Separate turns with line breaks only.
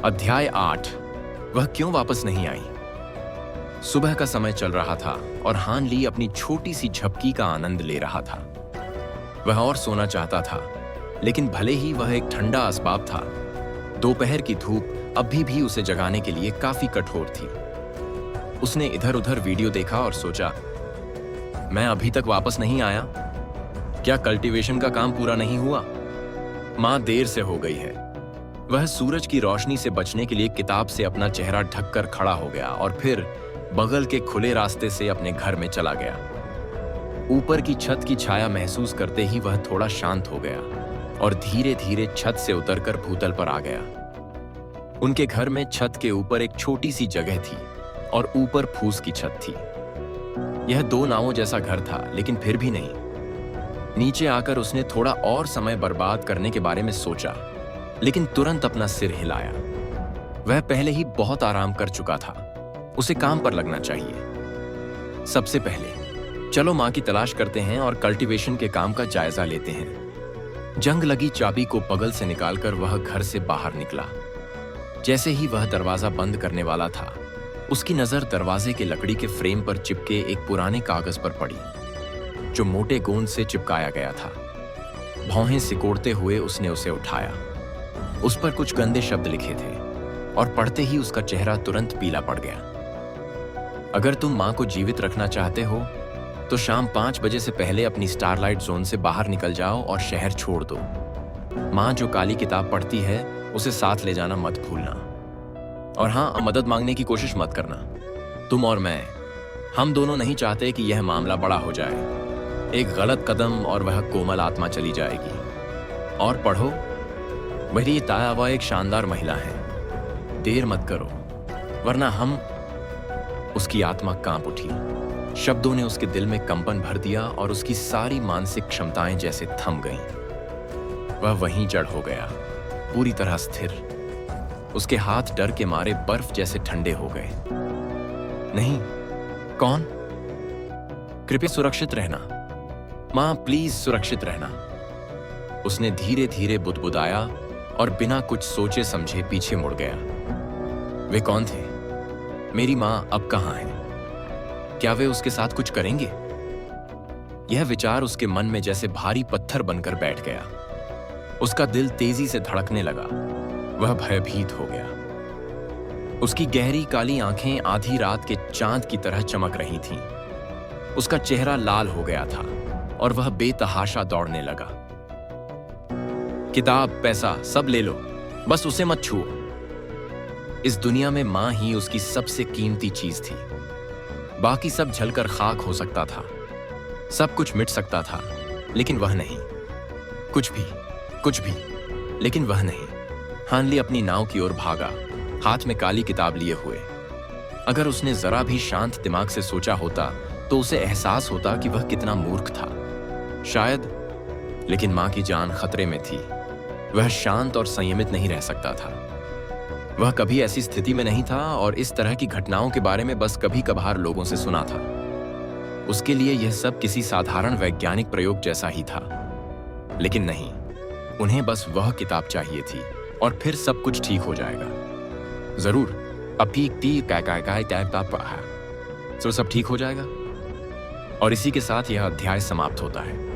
अध्याय 8। वह क्यों वापस नहीं आई। सुबह का समय चल रहा था और हान ली अपनी छोटी सी झपकी का आनंद ले रहा था। वह और सोना चाहता था, लेकिन भले ही वह एक ठंडा असबाब था, दोपहर की धूप अभी भी उसे जगाने के लिए काफी कठोर थी। उसने इधर उधर वीडियो देखा और सोचा, मैं अभी तक वापस नहीं आया। क्या कल्टीवेशन का काम पूरा नहीं हुआ? मां देर से हो गई है। वह सूरज की रोशनी से बचने के लिए किताब से अपना चेहरा ढककर खड़ा हो गया और फिर बगल के खुले रास्ते से अपने घर में चला गया। ऊपर की छत की छाया महसूस करते ही वह थोड़ा शांत हो गया और धीरे धीरे छत से उतरकर भूतल पर आ गया। उनके घर में छत के ऊपर एक छोटी सी जगह थी और ऊपर फूस की छत थी। यह 2 नावों जैसा घर था, लेकिन फिर भी नहीं। नीचे आकर उसने थोड़ा और समय बर्बाद करने के बारे में सोचा, लेकिन तुरंत अपना सिर हिलाया। वह पहले ही बहुत आराम कर चुका था, उसे काम पर लगना चाहिए। सबसे पहले चलो मां की तलाश करते हैं और कल्टीवेशन के काम का जायजा लेते हैं। जंग लगी चाबी को बगल से निकालकर वह घर से बाहर निकला। जैसे ही वह दरवाजा बंद करने वाला था, उसकी नजर दरवाजे के लकड़ी के फ्रेम पर चिपके एक पुराने कागज पर पड़ी, जो मोटे गोंद से चिपकाया गया था। भौहें सिकोड़ते हुए उसने उसे उठाया। उस पर कुछ गंदे शब्द लिखे थे और पढ़ते ही उसका चेहरा तुरंत पीला पड़ गया। अगर तुम मां को जीवित रखना चाहते हो तो शाम 5 बजे से पहले अपनी स्टारलाइट जोन से बाहर निकल जाओ और शहर छोड़ दो। मां जो काली किताब पढ़ती है उसे साथ ले जाना मत भूलना। और हाँ, मदद मांगने की कोशिश मत करना। तुम और मैं, हम दोनों नहीं चाहते कि यह मामला बड़ा हो जाए। एक गलत कदम और वह कोमल आत्मा चली जाएगी। और पढ़ो, मेरी तायावा एक शानदार महिला है। देर मत करो, वरना हम। उसकी आत्मा कांप उठी। शब्दों ने उसके दिल में कंपन भर दिया और उसकी सारी मानसिक क्षमताएं जैसे थम गईं। वह वहीं जड़ हो गया, पूरी तरह स्थिर। उसके हाथ डर के मारे बर्फ जैसे ठंडे हो गए। नहीं, कौन? कृपया सुरक्षित रहना मां, प्लीज सुरक्षित रहना। उसने धीरे धीरे बुदबुदाया और बिना कुछ सोचे समझे पीछे मुड़ गया। वे कौन थे? मेरी मां अब कहां है? क्या वे उसके साथ कुछ करेंगे? यह विचार उसके मन में जैसे भारी पत्थर बनकर बैठ गया। उसका दिल तेजी से धड़कने लगा। वह भयभीत हो गया। उसकी गहरी काली आंखें आधी रात के चांद की तरह चमक रही थीं। उसका चेहरा लाल हो गया था और वह बेतहाशा दौड़ने लगा। किताब, पैसा सब ले लो, बस उसे मत छुओ। इस दुनिया में मां ही उसकी सबसे कीमती चीज थी। बाकी सब जलकर खाक हो सकता था, सब कुछ मिट सकता था, लेकिन वह नहीं। कुछ भी, लेकिन वह नहीं। हानली अपनी नाव की ओर भागा, हाथ में काली किताब लिए हुए। अगर उसने जरा भी शांत दिमाग से सोचा होता तो उसे एहसास होता कि वह कितना मूर्ख था, शायद। लेकिन मां की जान खतरे में थी। वह शांत और संयमित नहीं रह सकता था। वह कभी ऐसी स्थिति में नहीं था और इस तरह की घटनाओं के बारे में बस कभी कभार लोगों से सुना था। उसके लिए यह सब किसी साधारण वैज्ञानिक प्रयोग जैसा ही था। लेकिन नहीं, उन्हें बस वह किताब चाहिए थी और फिर सब कुछ ठीक हो जाएगा। जरूर, तो सब ठीक हो जाएगा। और इसी के साथ यह अध्याय समाप्त होता है।